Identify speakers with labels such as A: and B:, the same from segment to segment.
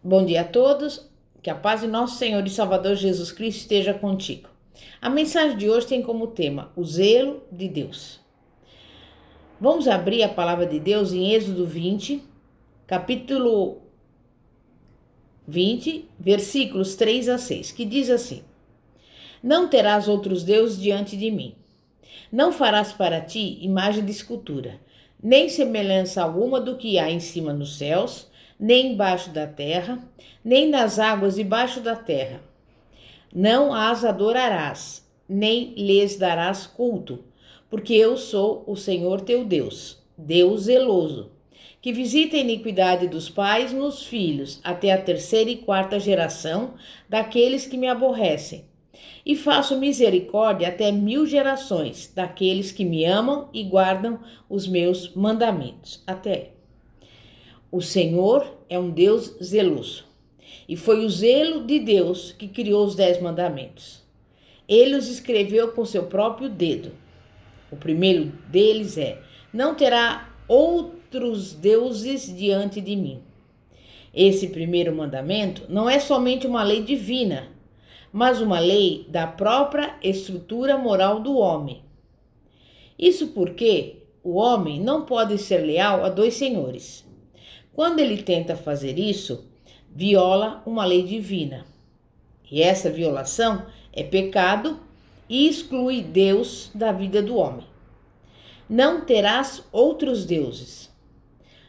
A: Bom dia a todos, que a paz de nosso Senhor e Salvador Jesus Cristo esteja contigo. A mensagem de hoje tem como tema o zelo de Deus. Vamos abrir a palavra de Deus em Êxodo 20, capítulo 20, versículos 3 a 6, que diz assim: Não terás outros deuses diante de mim. Não farás para ti imagem de escultura, nem semelhança alguma do que há em cima nos céus, nem embaixo da terra, nem nas águas debaixo da terra. Não as adorarás, nem lhes darás culto, porque eu sou o Senhor teu Deus, Deus zeloso, que visita a iniquidade dos pais nos filhos, até a terceira e quarta geração daqueles que me aborrecem. E faço misericórdia até 1000 gerações daqueles que me amam e guardam os meus mandamentos. Até. O Senhor é um Deus zeloso. E foi o zelo de Deus que criou os 10 mandamentos. Ele os escreveu com seu próprio dedo. O primeiro deles é: não terá outros deuses diante de mim. Esse primeiro mandamento não é somente uma lei divina, mas uma lei da própria estrutura moral do homem. Isso porque o homem não pode ser leal a dois senhores. Quando ele tenta fazer isso, viola uma lei divina. E essa violação é pecado e exclui Deus da vida do homem. Não terás outros deuses.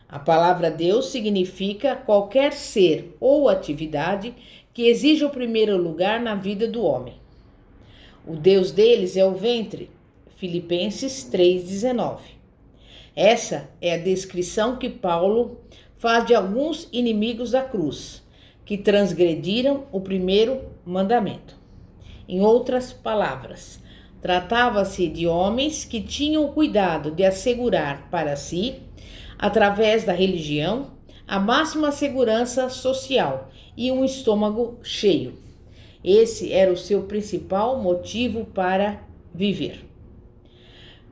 A: A palavra Deus significa qualquer ser ou atividade que exija o primeiro lugar na vida do homem. O Deus deles é o ventre, Filipenses 3,19. Essa é a descrição que Paulo faz de alguns inimigos da cruz, que transgrediram o primeiro mandamento. Em outras palavras, tratava-se de homens que tinham o cuidado de assegurar para si, através da religião, a máxima segurança social e um estômago cheio. Esse era o seu principal motivo para viver.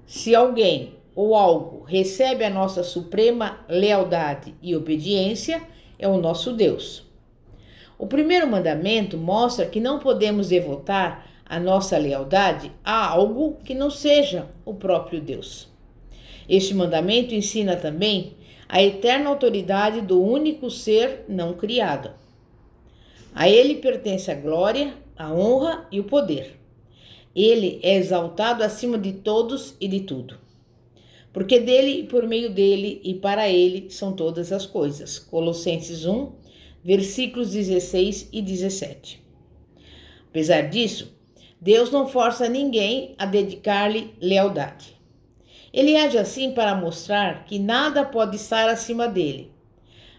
A: Se alguém ou algo recebe a nossa suprema lealdade e obediência, é o nosso Deus. O primeiro mandamento mostra que não podemos devotar a nossa lealdade a algo que não seja o próprio Deus. Este mandamento ensina também a eterna autoridade do único ser não criado. A ele pertence a glória, a honra e o poder. Ele é exaltado acima de todos e de tudo. Porque dele, por meio dele e para ele são todas as coisas. Colossenses 1, versículos 16 e 17. Apesar disso, Deus não força ninguém a dedicar-lhe lealdade. Ele age assim para mostrar que nada pode estar acima dele,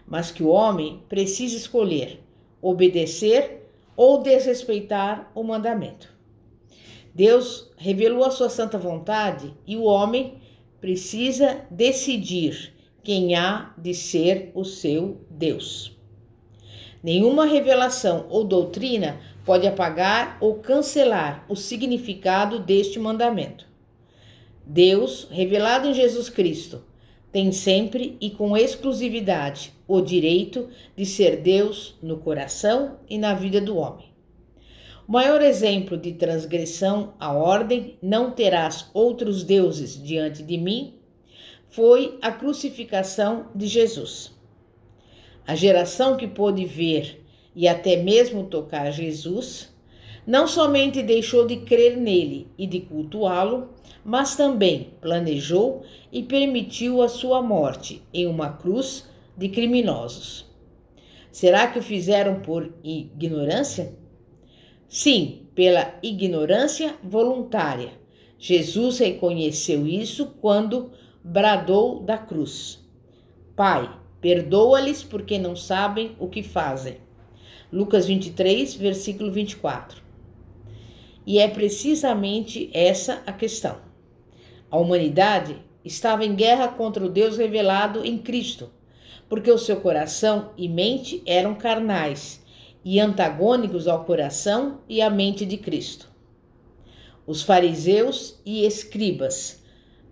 A: mas que o homem precisa escolher obedecer ou desrespeitar o mandamento. Deus revelou a sua santa vontade e o homem precisa decidir quem há de ser o seu Deus. Nenhuma revelação ou doutrina pode apagar ou cancelar o significado deste mandamento. Deus, revelado em Jesus Cristo, tem sempre e com exclusividade o direito de ser Deus no coração e na vida do homem. O maior exemplo de transgressão à ordem, não terás outros deuses diante de mim, foi a crucificação de Jesus. A geração que pôde ver e até mesmo tocar Jesus, não somente deixou de crer nele e de cultuá-lo, mas também planejou e permitiu a sua morte em uma cruz de criminosos. Será que o fizeram por ignorância? Sim, pela ignorância voluntária. Jesus reconheceu isso quando bradou da cruz: Pai, perdoa-lhes porque não sabem o que fazem. Lucas 23, versículo 24. E é precisamente essa a questão. A humanidade estava em guerra contra o Deus revelado em Cristo, porque o seu coração e mente eram carnais e antagônicos ao coração e à mente de Cristo. Os fariseus e escribas,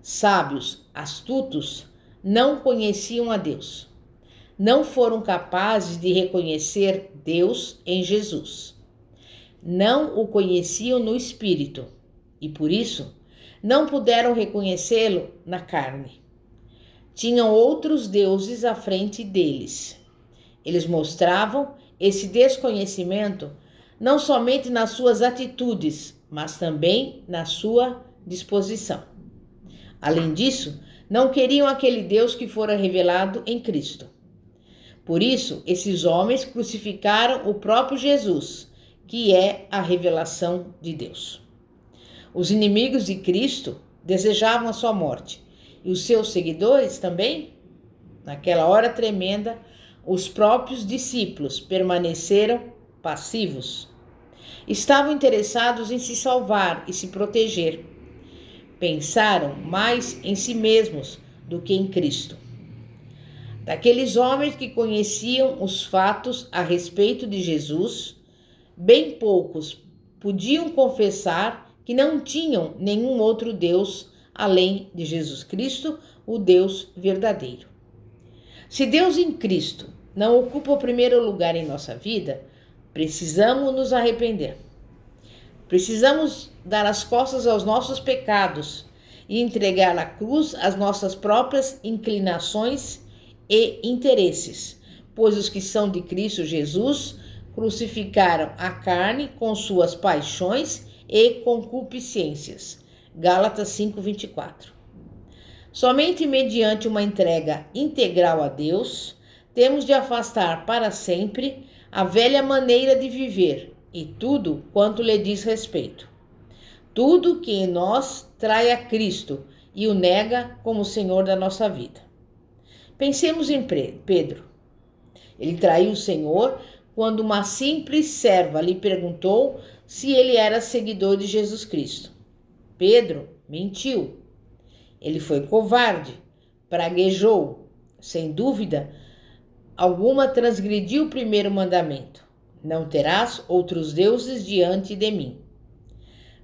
A: sábios, astutos, não conheciam a Deus. não foram capazes de reconhecer Deus em Jesus. Não o conheciam no espírito e, por isso, não puderam reconhecê-lo na carne. Tinham outros deuses à frente deles. Eles mostravam esse desconhecimento não somente nas suas atitudes, mas também na sua disposição. Além disso, não queriam aquele Deus que fora revelado em Cristo. Por isso, esses homens crucificaram o próprio Jesus, que é a revelação de Deus. Os inimigos de Cristo desejavam a sua morte, e os seus seguidores também. Naquela hora tremenda, os próprios discípulos permaneceram passivos. Estavam interessados em se salvar e se proteger. Pensaram mais em si mesmos do que em Cristo. Daqueles homens que conheciam os fatos a respeito de Jesus, bem poucos podiam confessar que não tinham nenhum outro Deus além de Jesus Cristo, o Deus verdadeiro. Se Deus em Cristo não ocupa o primeiro lugar em nossa vida, precisamos nos arrepender. Precisamos dar as costas aos nossos pecados e entregar à cruz as nossas próprias inclinações e interesses, pois os que são de Cristo Jesus crucificaram a carne com suas paixões e concupiscências. Gálatas 5:24. Somente mediante uma entrega integral a Deus, temos de afastar para sempre a velha maneira de viver e tudo quanto lhe diz respeito. Tudo que em nós trai a Cristo e o nega como Senhor da nossa vida. Pensemos em Pedro. Ele traiu o Senhor quando uma simples serva lhe perguntou se ele era seguidor de Jesus Cristo. Pedro mentiu. Ele foi covarde, praguejou, sem dúvida alguma transgrediu o primeiro mandamento: não terás outros deuses diante de mim.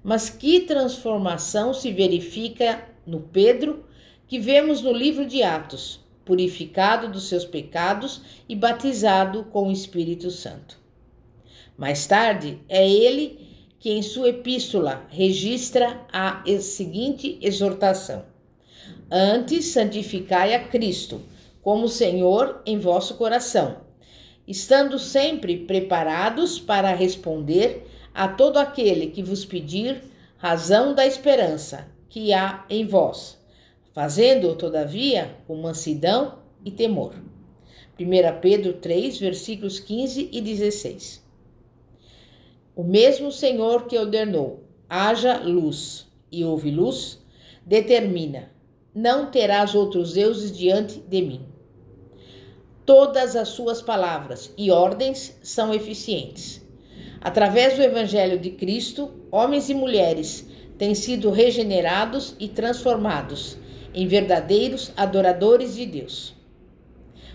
A: Mas que transformação se verifica no Pedro que vemos no livro de Atos, purificado dos seus pecados e batizado com o Espírito Santo. Mais tarde, é ele que em sua epístola registra a seguinte exortação: antes santificai a Cristo como Senhor em vosso coração, estando sempre preparados para responder a todo aquele que vos pedir razão da esperança que há em vós, fazendo-o, todavia, com mansidão e temor. 1 Pedro 3, versículos 15 e 16. O mesmo Senhor que ordenou, haja luz, e houve luz, determina, não terás outros deuses diante de mim. Todas as suas palavras e ordens são eficientes. Através do Evangelho de Cristo, homens e mulheres têm sido regenerados e transformados em verdadeiros adoradores de Deus.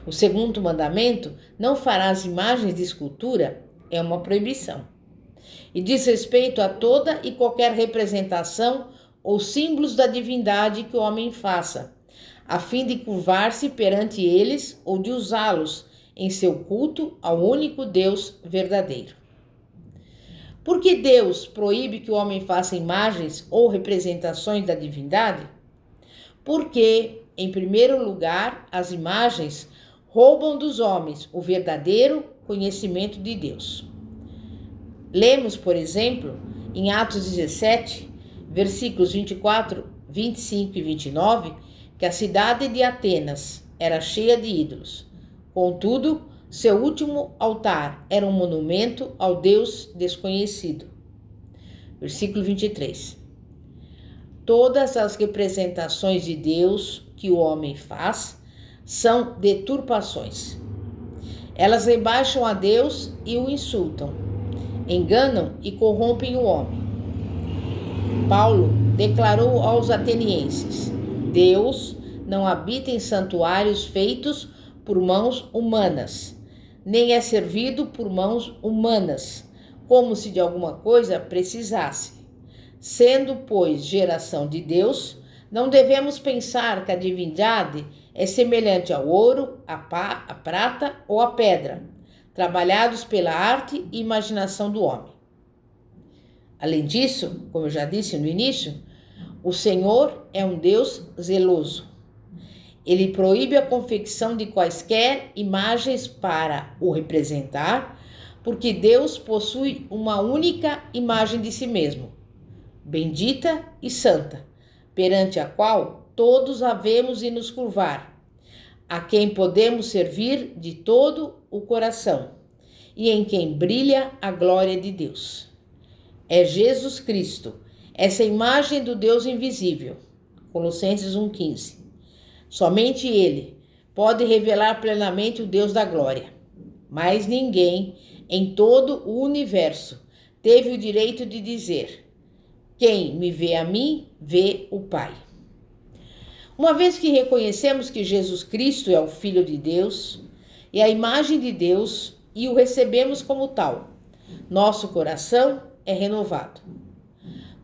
A: O segundo mandamento, não farás imagens de escultura, é uma proibição. E diz respeito a toda e qualquer representação ou símbolos da divindade que o homem faça, a fim de curvar-se perante eles ou de usá-los em seu culto ao único Deus verdadeiro. Por que Deus proíbe que o homem faça imagens ou representações da divindade? Porque, em primeiro lugar, as imagens roubam dos homens o verdadeiro conhecimento de Deus. Lemos, por exemplo, em Atos 17, versículos 24, 25 e 29, que a cidade de Atenas era cheia de ídolos. Contudo, seu último altar era um monumento ao Deus desconhecido. Versículo 23. Todas as representações de Deus que o homem faz são deturpações. Elas rebaixam a Deus e o insultam, enganam e corrompem o homem. Paulo declarou aos atenienses: Deus não habita em santuários feitos por mãos humanas, nem é servido por mãos humanas, como se de alguma coisa precisasse. Sendo, pois, geração de Deus, não devemos pensar que a divindade é semelhante ao ouro, à prata ou à pedra, trabalhados pela arte e imaginação do homem. Além disso, como eu já disse no início, o Senhor é um Deus zeloso. Ele proíbe a confecção de quaisquer imagens para o representar, porque Deus possui uma única imagem de si mesmo, bendita e santa, perante a qual todos havemos de nos curvar, a quem podemos servir de todo o coração e em quem brilha a glória de Deus. É Jesus Cristo, essa imagem do Deus invisível. Colossenses 1,15. Somente Ele pode revelar plenamente o Deus da glória. Mas ninguém em todo o universo teve o direito de dizer: quem me vê a mim, vê o Pai. Uma vez que reconhecemos que Jesus Cristo é o Filho de Deus e a imagem de Deus e o recebemos como tal, nosso coração é renovado.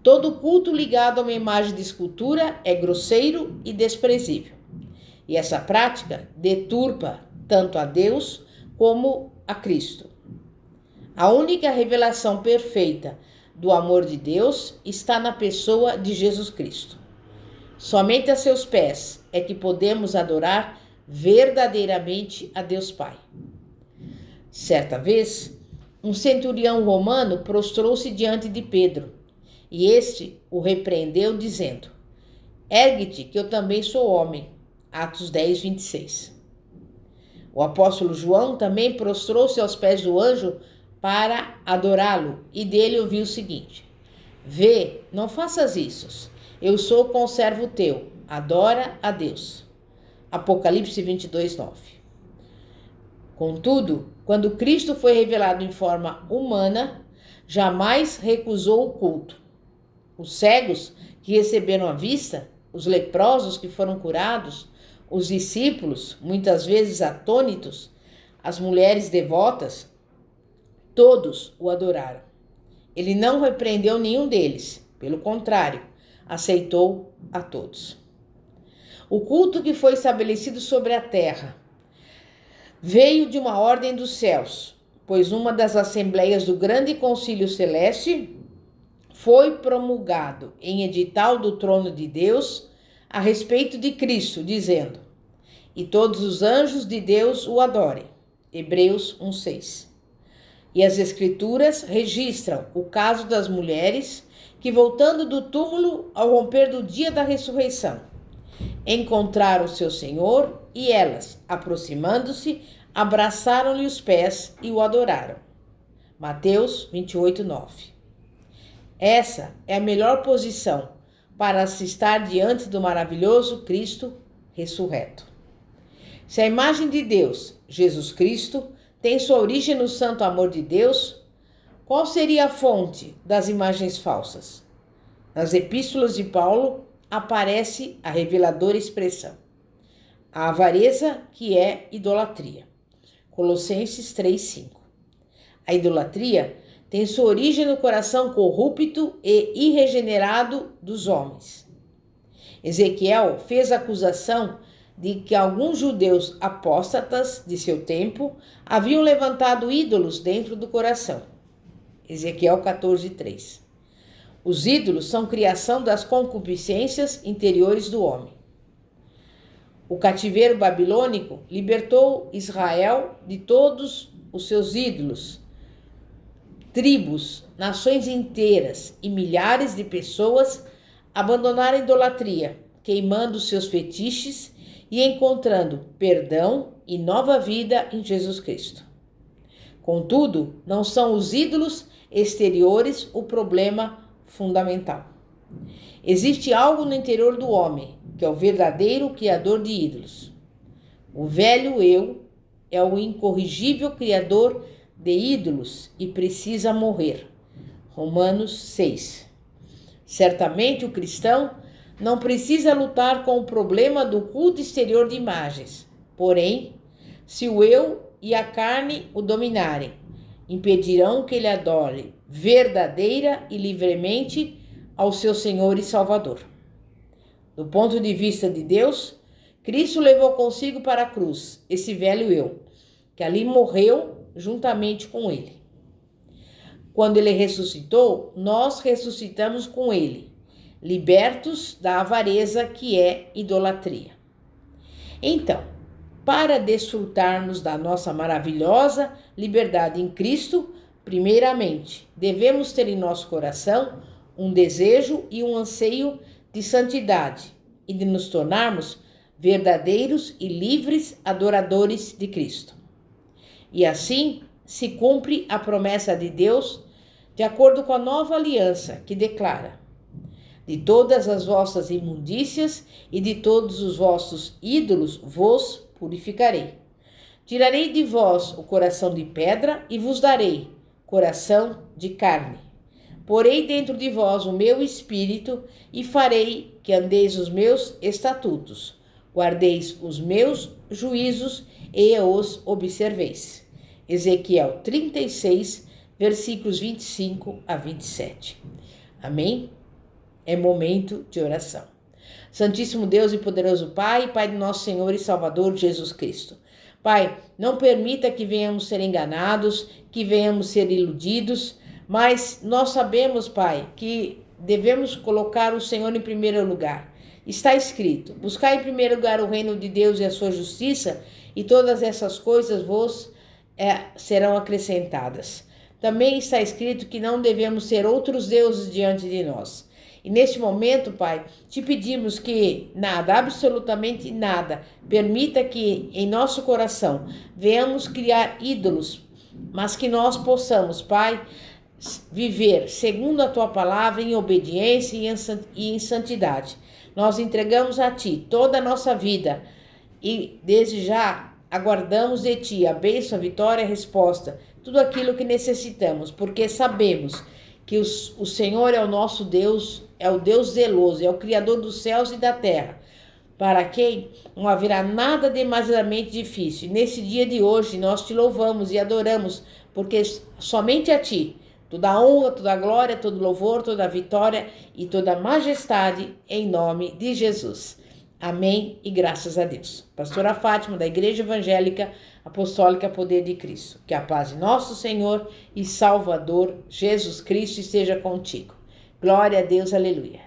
A: Todo culto ligado a uma imagem de escultura é grosseiro e desprezível. E essa prática deturpa tanto a Deus como a Cristo. A única revelação perfeita do amor de Deus está na pessoa de Jesus Cristo. Somente a seus pés é que podemos adorar verdadeiramente a Deus Pai. Certa vez, um centurião romano prostrou-se diante de Pedro, e este o repreendeu, dizendo: ergue-te, que eu também sou homem. Atos 10, 26. O apóstolo João também prostrou-se aos pés do anjo para adorá-lo, e dele ouviu o seguinte: vê, não faças isso. Eu sou conservo teu. Adora a Deus. Apocalipse 22, 9. Contudo, quando Cristo foi revelado em forma humana, jamais recusou o culto. Os cegos que receberam a vista, os leprosos que foram curados, os discípulos, muitas vezes atônitos, as mulheres devotas, todos o adoraram. Ele não repreendeu nenhum deles, pelo contrário, aceitou a todos. O culto que foi estabelecido sobre a terra veio de uma ordem dos céus, pois uma das assembleias do grande concílio celeste foi promulgado em edital do trono de Deus a respeito de Cristo, dizendo: e todos os anjos de Deus o adorem. Hebreus 1:6. E as escrituras registram o caso das mulheres que, voltando do túmulo ao romper do dia da ressurreição, encontraram seu Senhor e elas, aproximando-se, abraçaram-lhe os pés e o adoraram. Mateus 28:9. Essa é a melhor posição para se estar diante do maravilhoso Cristo ressurreto. Se a imagem de Deus, Jesus Cristo, tem sua origem no santo amor de Deus, qual seria a fonte das imagens falsas? Nas epístolas de Paulo aparece a reveladora expressão: a avareza, que é idolatria. Colossenses 3:5. A idolatria tem sua origem no coração corrupto e irregenerado dos homens. Ezequiel fez a acusação de que alguns judeus apóstatas de seu tempo haviam levantado ídolos dentro do coração. Ezequiel 14:3. Os ídolos são criação das concupiscências interiores do homem. O cativeiro babilônico libertou Israel de todos os seus ídolos, tribos, nações inteiras e milhares de pessoas abandonaram a idolatria, queimando seus fetiches e encontrando perdão e nova vida em Jesus Cristo. Contudo, não são os ídolos exteriores o problema fundamental. Existe algo no interior do homem, que é o verdadeiro criador de ídolos. O velho eu é o incorrigível criador de ídolos e precisa morrer. Romanos 6. Certamente o cristão não precisa lutar com o problema do culto exterior de imagens. Porém, se o eu e a carne o dominarem, impedirão que ele adore verdadeira e livremente ao seu Senhor e Salvador. Do ponto de vista de Deus, Cristo levou consigo para a cruz esse velho eu, que ali morreu juntamente com ele. Quando ele ressuscitou, nós ressuscitamos com ele, libertos da avareza que é idolatria. Então, para desfrutarmos da nossa maravilhosa liberdade em Cristo, primeiramente, devemos ter em nosso coração um desejo e um anseio de santidade e de nos tornarmos verdadeiros e livres adoradores de Cristo. E assim se cumpre a promessa de Deus, de acordo com a nova aliança que declara: de todas as vossas imundícias e de todos os vossos ídolos vos purificarei. Tirarei de vós o coração de pedra e vos darei coração de carne. Porei dentro de vós o meu espírito e farei que andeis os meus estatutos, guardeis os meus juízos e os observeis. Ezequiel 36, versículos 25 a 27. Amém? É momento de oração. Santíssimo Deus e poderoso Pai, Pai do nosso Senhor e Salvador Jesus Cristo. Pai, não permita que venhamos ser enganados, que venhamos ser iludidos, mas nós sabemos, Pai, que devemos colocar o Senhor em primeiro lugar. Está escrito: buscai em primeiro lugar o reino de Deus e a sua justiça, e todas essas coisas vos serão acrescentadas. Também está escrito que não devemos ser outros deuses diante de nós. E neste momento, Pai, te pedimos que nada, absolutamente nada, permita que em nosso coração venhamos criar ídolos, mas que nós possamos, Pai, viver segundo a Tua palavra em obediência e em santidade. Nós entregamos a Ti toda a nossa vida e desde já aguardamos de Ti a bênção, a vitória, a resposta, tudo aquilo que necessitamos, porque sabemos que o Senhor é o nosso Deus, é o Deus zeloso, é o Criador dos céus e da terra, para quem não haverá nada demasiadamente difícil. E nesse dia de hoje nós Te louvamos e adoramos, porque somente a Ti toda a honra, toda a glória, todo louvor, toda a vitória e toda a majestade em nome de Jesus. Amém e graças a Deus. Pastora Fátima, da Igreja Evangélica Apostólica Poder de Cristo. Que a paz de nosso Senhor e Salvador Jesus Cristo esteja contigo. Glória a Deus, aleluia.